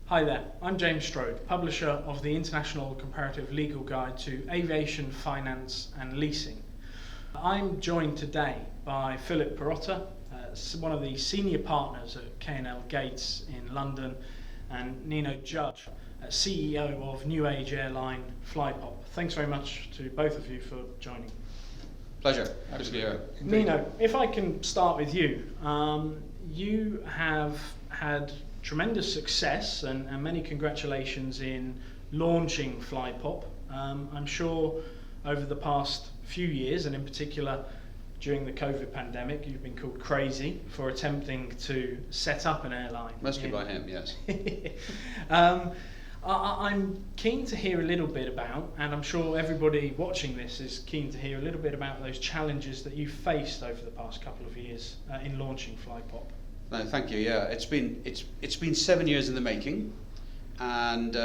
Hi there, I'm James Strode, publisher of the International Comparative Legal Guide to Aviation, Finance and Leasing. I'm joined today by Perrotta, one of the senior partners at K&L Gates in London, and Nino Judge, CEO of new age airline Flypop. Thanks very much to both of you for joining. Pleasure, good to be here. Nino, if I can start with you. You have had tremendous success and many congratulations in launching Flypop. I'm sure over the past few years, and in particular during the COVID pandemic, you've been called crazy for attempting to set up an airline. Mostly by him, yes. I'm keen to hear a little bit about, and I'm sure everybody watching this is keen to hear a little bit about those challenges that you've faced over the past couple of years in launching Flypop. No, thank you. Yeah, it's been 7 years in the making, and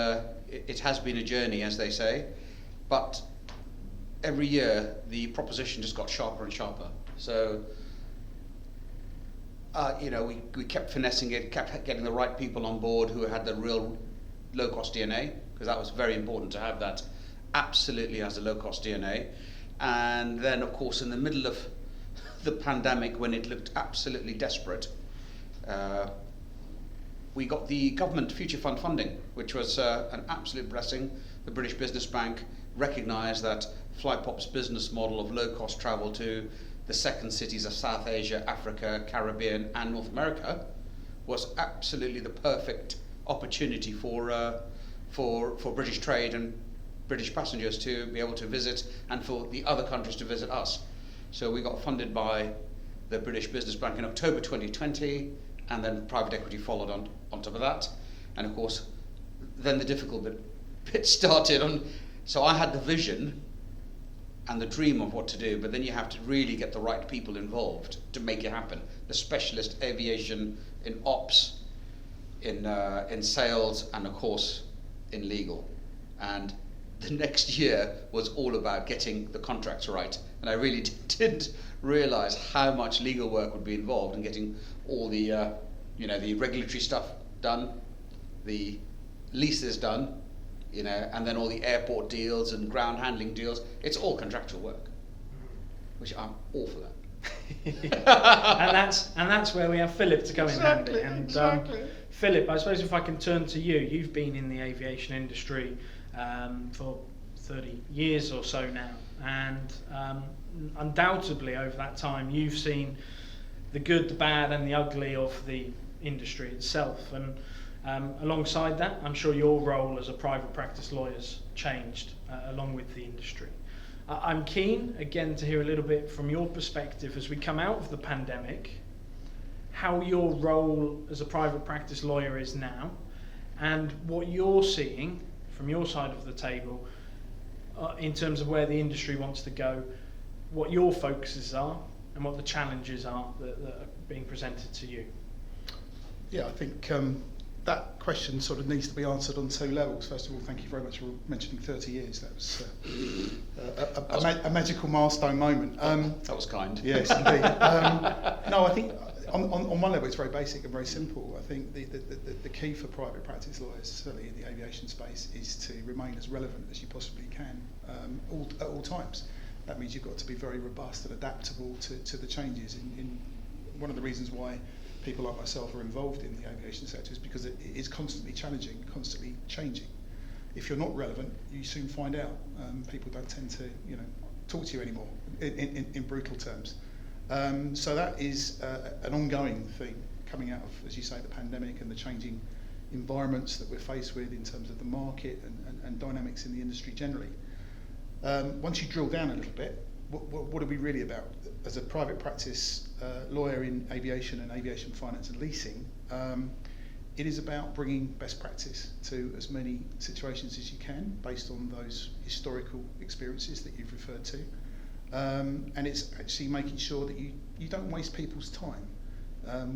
it has been a journey, as they say. But every year the proposition just got sharper and sharper. So we kept finessing it, kept getting the right people on board who had the real low-cost DNA, because that was very important to have that absolutely as a low-cost DNA. And then, of course, in the middle of the pandemic, when it looked absolutely desperate, we got the government future fund funding, which was an absolute blessing. The British Business Bank recognised that Flypop's business model of low-cost travel to the second cities of South Asia, Africa, Caribbean and North America was absolutely the perfect opportunity for British trade and British passengers to be able to visit, and for the other countries to visit us. So we got funded by the British Business Bank in October 2020, and then private equity followed on top of that. And of course, then the difficult bit started. So I had the vision and the dream of what to do, but then you have to really get the right people involved to make it happen. The specialist aviation, in ops, in sales, and of course in legal. And the next year was all about getting the contracts right, and I really didn't realise how much legal work would be involved in getting all the the regulatory stuff done, the leases done, and then all the airport deals and ground handling deals. It's all contractual work, which I'm all for that. and that's where we have Philip to come in handy. And exactly. Philip, I suppose if I can turn to you, you've been in the aviation industry for 30 years or so now, and undoubtedly over that time you've seen the good, the bad and the ugly of the industry itself, and alongside that I'm sure your role as a private practice lawyer's changed along with the industry. I'm keen again to hear a little bit from your perspective as we come out of the pandemic, how your role as a private practice lawyer is now, and what you're seeing from your side of the table in terms of where the industry wants to go, what your focuses are and what the challenges are that are being presented to you. Yeah, I think that question sort of needs to be answered on two levels. First of all, thank you very much for mentioning 30 years. That was a magical milestone moment. That was kind. Yes, indeed. No, I think on one level it's very basic and very simple. I think the key for private practice lawyers, certainly in the aviation space, is to remain as relevant as you possibly can at all times. That means you've got to be very robust and adaptable to the changes. In one of the reasons why people like myself are involved in the aviation sector is because it is constantly challenging, constantly changing. If you're not relevant, you soon find out. People don't tend to, talk to you anymore in brutal terms. So that is an ongoing thing coming out of, as you say, the pandemic and the changing environments that we're faced with in terms of the market and dynamics in the industry generally. Once you drill down a little bit, what are we really about? As a private practice lawyer in aviation and aviation finance and leasing, it is about bringing best practice to as many situations as you can based on those historical experiences that you've referred to. And it's actually making sure that you don't waste people's time.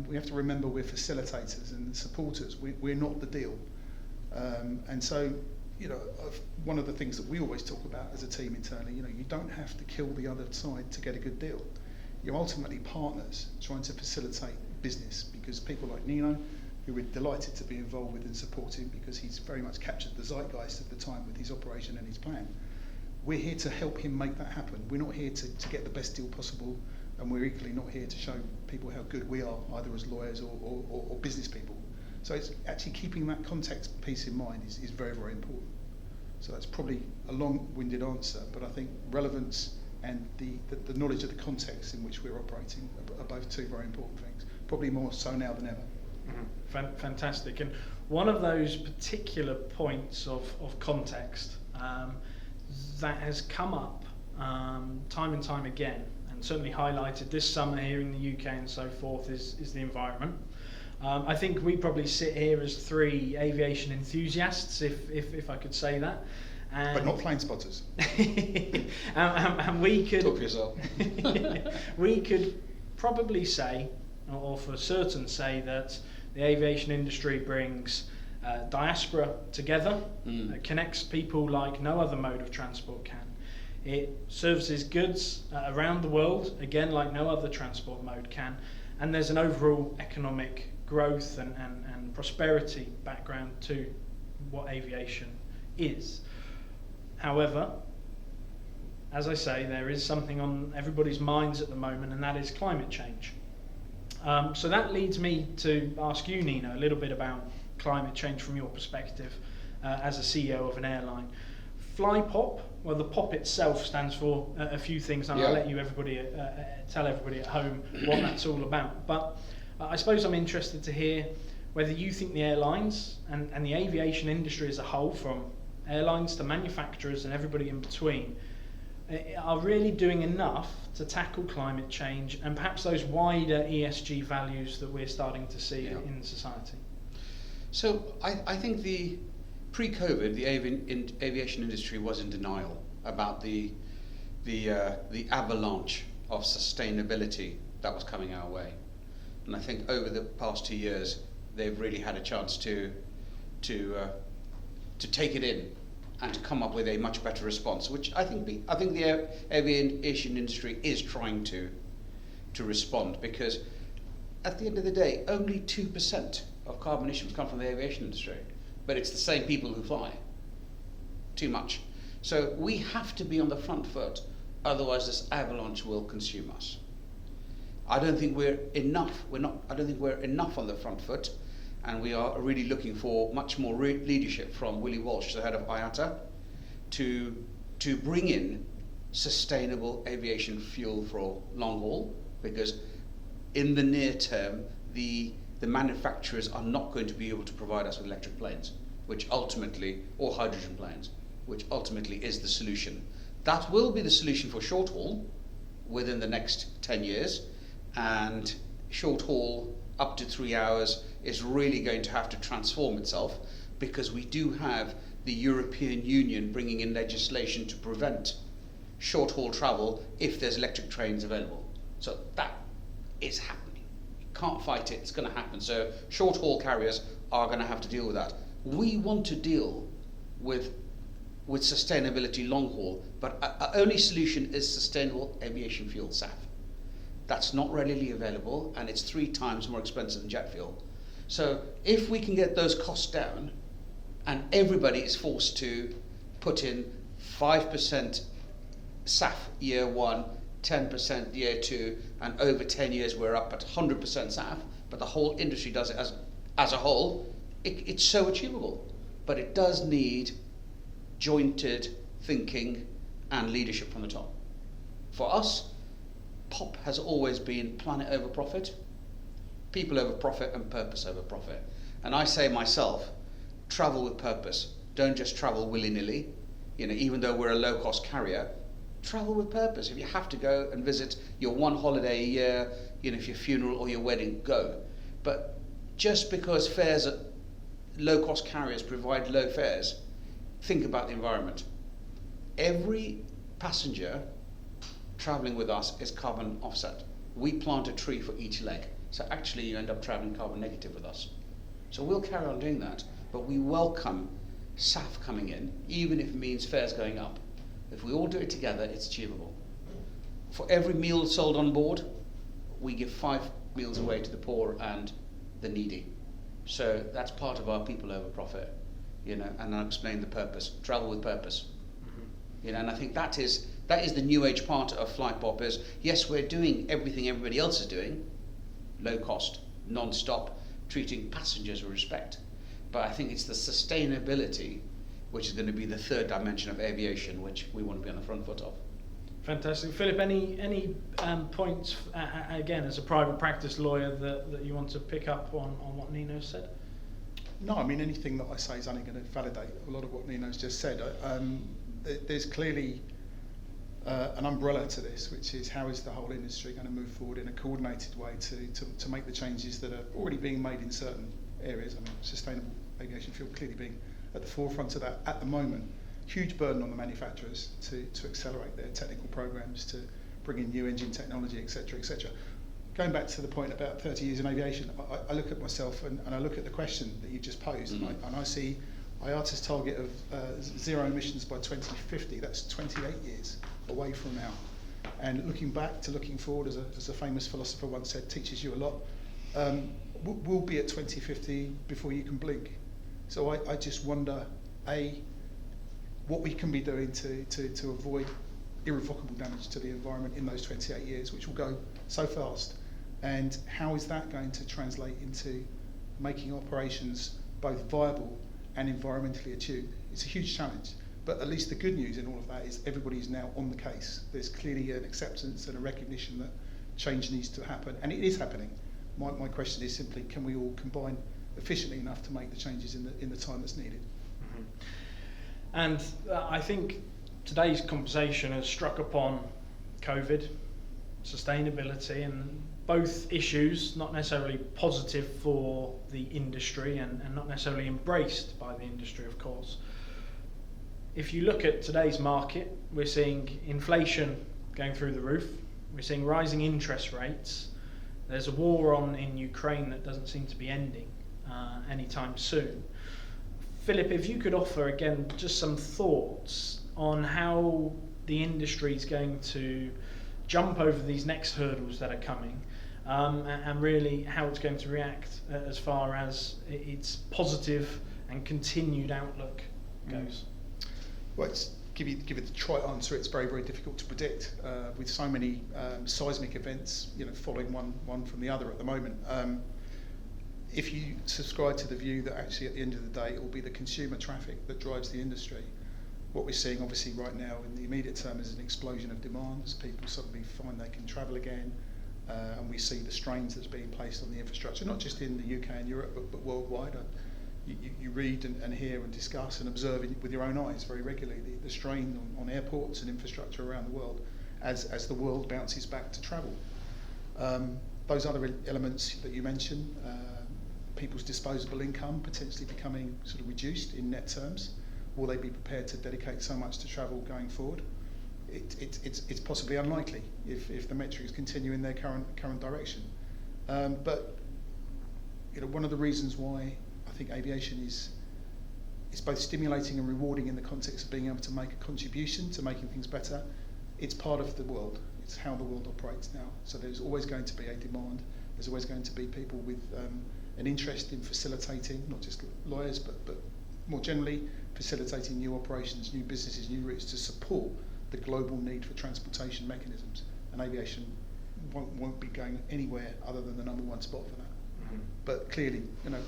We have to remember we're facilitators and supporters. We're not the deal. And so, one of the things that we always talk about as a team internally, you don't have to kill the other side to get a good deal. You're ultimately partners trying to facilitate business, because people like Nino, who we're delighted to be involved with and supporting because he's very much captured the zeitgeist of the time with his operation and his plan. We're here to help him make that happen. We're not here to get the best deal possible, and we're equally not here to show people how good we are, either as lawyers or business people. So it's actually keeping that context piece in mind is very, very important. So that's probably a long-winded answer, but I think relevance and the knowledge of the context in which we're operating are both two very important things, probably more so now than ever. Mm-hmm. Fantastic. And one of those particular points of context that has come up time and time again, and certainly highlighted this summer here in the UK and so forth, is the environment. I think we probably sit here as three aviation enthusiasts, if I could say that. And but not plane spotters. and we could Talk for yourself. we could probably say, or for certain say, that the aviation industry brings diaspora together. It connects people like no other mode of transport can. It services goods around the world, again, like no other transport mode can. And there's an overall economic growth and prosperity background to what aviation is. However, as I say, there is something on everybody's minds at the moment, and that is climate change. So that leads me to ask you, Nino, a little bit about climate change from your perspective as a CEO of an airline. Flypop, well, the pop itself stands for a few things, and I'll let you tell everybody at home what that's all about. But I suppose I'm interested to hear whether you think the airlines and the aviation industry as a whole, from airlines to manufacturers and everybody in between, are really doing enough to tackle climate change and perhaps those wider ESG values that we're starting to see in society. So I think pre-COVID, the aviation industry was in denial about the avalanche of sustainability that was coming our way, and I think over the past 2 years they've really had a chance to take it in and to come up with a much better response, which I think the aviation industry is trying to respond, because at the end of the day, only 2% of carbon emissions come from the aviation industry, but it's the same people who fly. Too much. So we have to be on the front foot, otherwise this avalanche will consume us. I don't think we're enough. I don't think we're enough on the front foot, and we are really looking for much more leadership from Willie Walsh, the head of IATA, to bring in sustainable aviation fuel for long haul, because in the near term, the manufacturers are not going to be able to provide us with electric planes, or hydrogen planes, which ultimately is the solution. That will be the solution for short haul within the next 10 years, and short haul up to 3 hours is really going to have to transform itself, because we do have the European Union bringing in legislation to prevent short haul travel if there's electric trains available. So that is happening. You can't fight it, it's going to happen. So short haul carriers are going to have to deal with that. We want to deal with sustainability long haul, but our only solution is sustainable aviation fuel, SAF. That's not readily available, and it's 3 times more expensive than jet fuel. So if we can get those costs down, and everybody is forced to put in 5% SAF year 1, 10% year 2, and over 10 years we're up at 100% SAF, but the whole industry does it as a whole, it's so achievable. But it does need jointed thinking and leadership from the top. For us, POP has always been planet over profit, people over profit, and purpose over profit. And I say myself, travel with purpose. Don't just travel willy-nilly. Even though we're a low-cost carrier, travel with purpose. If you have to go and visit your one holiday a year, if your funeral or your wedding, go. But just because fares at low-cost carriers provide low fares, think about the environment. Every passenger traveling with us is carbon offset. We plant a tree for each leg. So actually you end up traveling carbon negative with us. So we'll carry on doing that, but we welcome SAF coming in, even if it means fares going up. If we all do it together, it's achievable. For every meal sold on board, we give 5 meals away to the poor and the needy. So that's part of our people over profit, and I'll explain the purpose, travel with purpose. And I think that is the new age part of Flypop is, yes, we're doing everything everybody else is doing, low cost, non-stop, treating passengers with respect. But I think it's the sustainability which is going to be the third dimension of aviation, which we want to be on the front foot of. Fantastic. Philip, any points, again, as a private practice lawyer, that you want to pick up on what Nino said? No, I mean, anything that I say is only going to validate a lot of what Nino's just said. There's clearly an umbrella to this, which is how is the whole industry going to move forward in a coordinated way to make the changes that are already being made in certain areas. I mean, sustainable aviation fuel clearly being at the forefront of that at the moment. Huge burden on the manufacturers to accelerate their technical programs, to bring in new engine technology, etc., etc. Going back to the point about 30 years in aviation, I look at myself and I look at the question that you just posed, and I see IATA's target of zero emissions by 2050. That's 28 years away from now. And looking back to looking forward, as a famous philosopher once said, teaches you a lot. We'll be at 2050 before you can blink. So I just wonder, what we can be doing to avoid irrevocable damage to the environment in those 28 years, which will go so fast, and how is that going to translate into making operations both viable and environmentally attuned? It's a huge challenge, but at least the good news in all of that is everybody is now on the case. There's clearly an acceptance and a recognition that change needs to happen, and it is happening. My question is simply, can we all combine efficiently enough to make the changes in the time that's needed? Mm-hmm. And I think today's conversation has struck upon COVID, sustainability, and both issues not necessarily positive for the industry and not necessarily embraced by the industry, of course. If you look at today's market, we're seeing inflation going through the roof, we're seeing rising interest rates, there's a war on in Ukraine that doesn't seem to be ending anytime soon. Philip, if you could offer again just some thoughts on how the industry is going to jump over these next hurdles that are coming, and really how it's going to react as far as its positive and continued outlook goes. Well, give it the trite answer. It's very, very difficult to predict with so many seismic events, following one from the other at the moment. If you subscribe to the view that actually at the end of the day it will be the consumer traffic that drives the industry, what we're seeing obviously right now in the immediate term is an explosion of demand as people suddenly find they can travel again, and we see the strains that's being placed on the infrastructure, not just in the UK and Europe but worldwide. You read and hear and discuss and observe with your own eyes very regularly the strain on airports and infrastructure around the world as the world bounces back to travel. Those other elements that you mentioned, people's disposable income potentially becoming sort of reduced in net terms. Will they be prepared to dedicate so much to travel going forward? It's possibly unlikely if the metrics continue in their current direction. But one of the reasons why I think aviation is both stimulating and rewarding in the context of being able to make a contribution to making things better. It's part of the world. It's how the world operates now. So there's always going to be a demand. There's always going to be people with an interest in facilitating, not just lawyers, but more generally, facilitating new operations, new businesses, new routes to support the global need for transportation mechanisms. And aviation won't be going anywhere other than the number one spot for that. Mm-hmm. But clearly,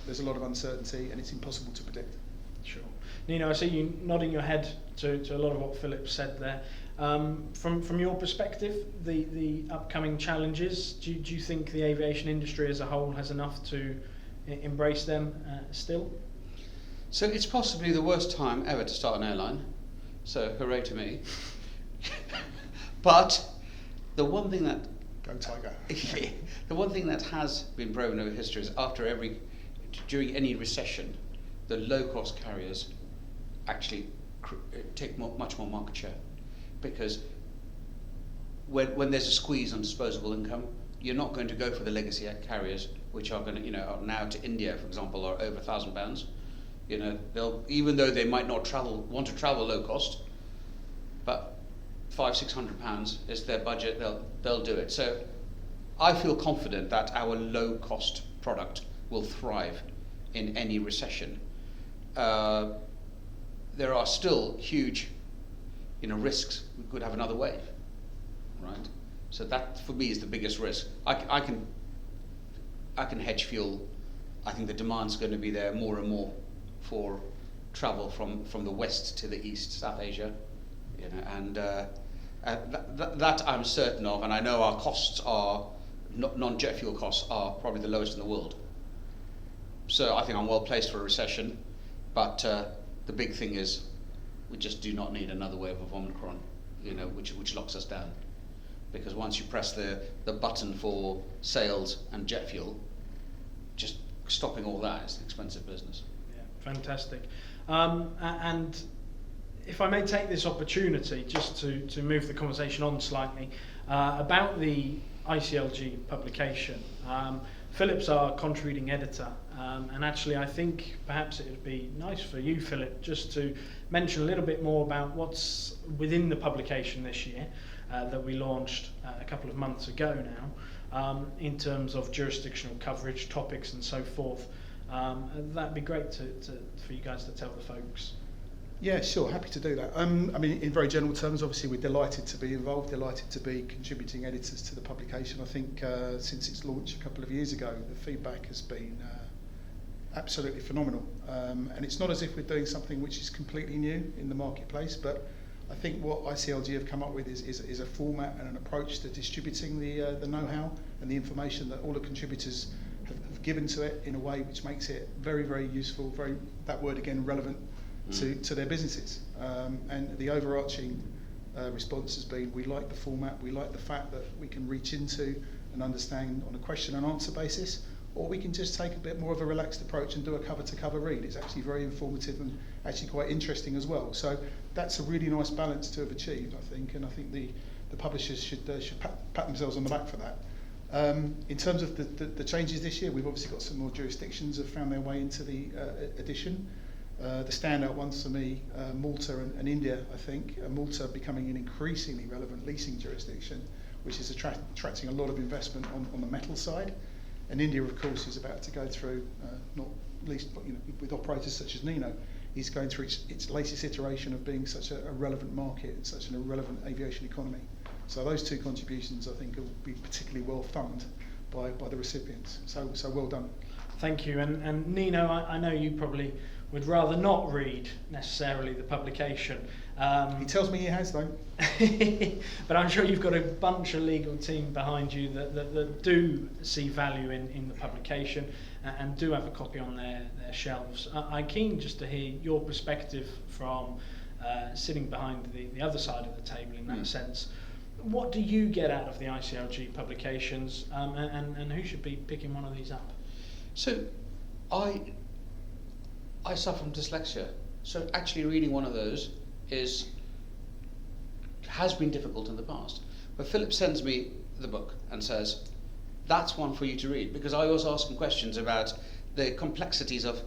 there's a lot of uncertainty and it's impossible to predict. Sure. Nino, I see you nodding your head to a lot of what Philip said there. From your perspective, the upcoming challenges, do you think the aviation industry as a whole has enough to embrace them still? So it's possibly the worst time ever to start an airline, so hooray to me. But the one thing that Go Tiger. The one thing that has been proven over history is during any recession, the low-cost carriers actually take much more market share, because when there's a squeeze on disposable income, you're not going to go for the legacy carriers, which are going to, are now to India, for example, are over £1,000. They'll, even though they might not want to travel low cost, but £500-600 is their budget, they'll do it. So I feel confident that our low cost product will thrive in any recession, there are still huge, risks. We could have another wave, right? So that for me is the biggest risk. I can hedge fuel. I think the demand's going to be there more and more for travel from the west to the east, South Asia, and that I'm certain of. And I know our costs are non-jet fuel costs are probably the lowest in the world. So I think I'm well placed for a recession, but the big thing is we just do not need another wave of Omicron, which locks us down. Because once you press the button for sales and jet fuel, just stopping all that is an expensive business. Yeah, fantastic. And if I may take this opportunity just to move the conversation on slightly, about the ICLG publication. Philip's our contributing editor, and actually I think perhaps it would be nice for you, Philip, just to mention a little bit more about what's within the publication this year that we launched a couple of months ago now, in terms of jurisdictional coverage, topics and so forth. That'd be great for you guys to tell the folks. Yeah, sure, happy to do that. In very general terms, obviously we're delighted to be involved, delighted to be contributing editors to the publication. I think since its launch a couple of years ago, the feedback has been absolutely phenomenal. And it's not as if we're doing something which is completely new in the marketplace, but I think what ICLG have come up with is a format and an approach to distributing the know-how and the information that all the contributors have given to it in a way which makes it very, very useful, that word again, relevant to their businesses. And the overarching response has been, we like the format, we like the fact that we can reach into and understand on a question and answer basis, or we can just take a bit more of a relaxed approach and do a cover to cover read. It's actually very informative and actually quite interesting as well. So that's a really nice balance to have achieved, I think, and I think the publishers should pat themselves on the back for that. In terms of the changes this year, we've obviously got some more jurisdictions that have found their way into the edition. The standout ones for me, Malta and India, I think. Malta becoming an increasingly relevant leasing jurisdiction, which is attracting a lot of investment on the metal side. And India, of course, is about to go through, not least with operators such as Nino, is going through its latest iteration of being such a relevant market and such an relevant aviation economy. So those two contributions, I think, will be particularly well thumbed by the recipients. So well done. Thank you. And Nino, I know you probably would rather not read necessarily the publication. He tells me he has, though. But I'm sure you've got a bunch of legal team behind you that do see value in the publication and do have a copy on their shelves. I'm keen just to hear your perspective from sitting behind the other side of the table in that sense. What do you get out of the ICLG publications, and who should be picking one of these up? So I suffer from dyslexia, so actually reading one of those has been difficult in the past. But Philip sends me the book and says, that's one for you to read, because I always ask him questions about the complexities of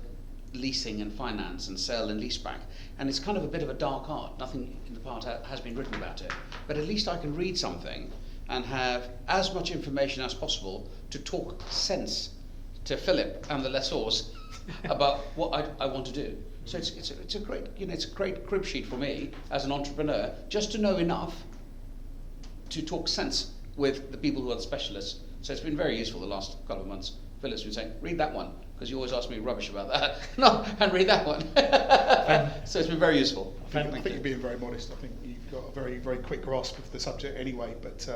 leasing and finance and sale and leaseback, and it's kind of a bit of a dark art. Nothing in the part has been written about it, but at least I can read something and have as much information as possible to talk sense to Philip and the lessors about what I want to do. So it's a great crib sheet for me as an entrepreneur, just to know enough to talk sense with the people who are the specialists. So it's been very useful the last couple of months. Philip's been saying, read that one, because you always ask me rubbish about that. No, and read that one. So it's been very useful. I think you're being very modest. I think you've got a very, very quick grasp of the subject anyway, but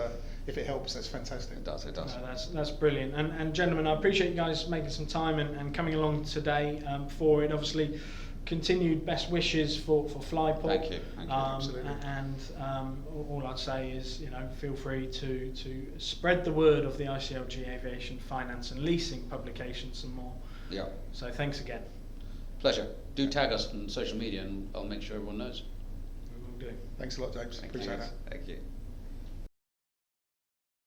if it helps, that's fantastic. It does. No, that's brilliant. And gentlemen, I appreciate you guys making some time and coming along today for it. Obviously, continued best wishes for Flypop. Thank you. Absolutely. And all I'd say is, feel free to spread the word of the ICLG Aviation Finance and Leasing publication some more. Yeah. So thanks again. Pleasure. Do tag us on social media and I'll make sure everyone knows. We will do. Thanks a lot, James. Appreciate that. Thank you.